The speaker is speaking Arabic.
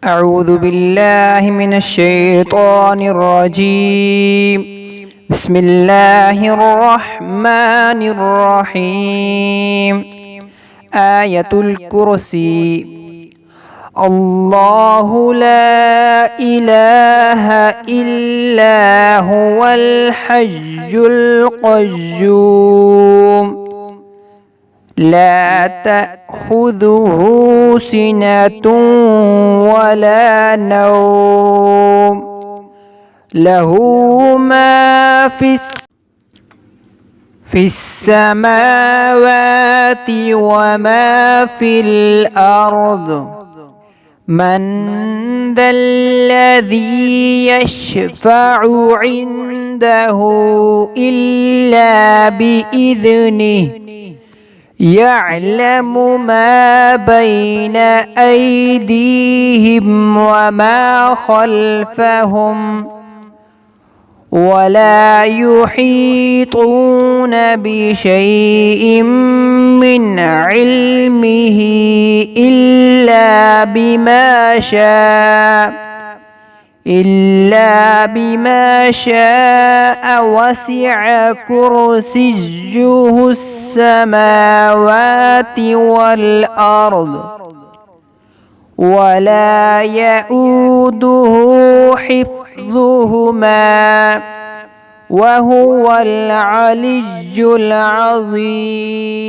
أعوذ بالله من الشيطان الرجيم. بسم الله الرحمن الرحيم. آية الكرسي. الله لا إله إلا هو الحي القيوم لا تأخذه سنة ولا نوم له ما في السماوات وما في الأرض. من ذا الذي يشفع عنده إلا بإذنه يعلم ما بين أيديهم وما خلفهم ولا يحيطون بشيء من علمه إلا بما شاء وسع كرسيه السماوات والأرض ولا يؤوده حفظهما وهو العلي العظيم.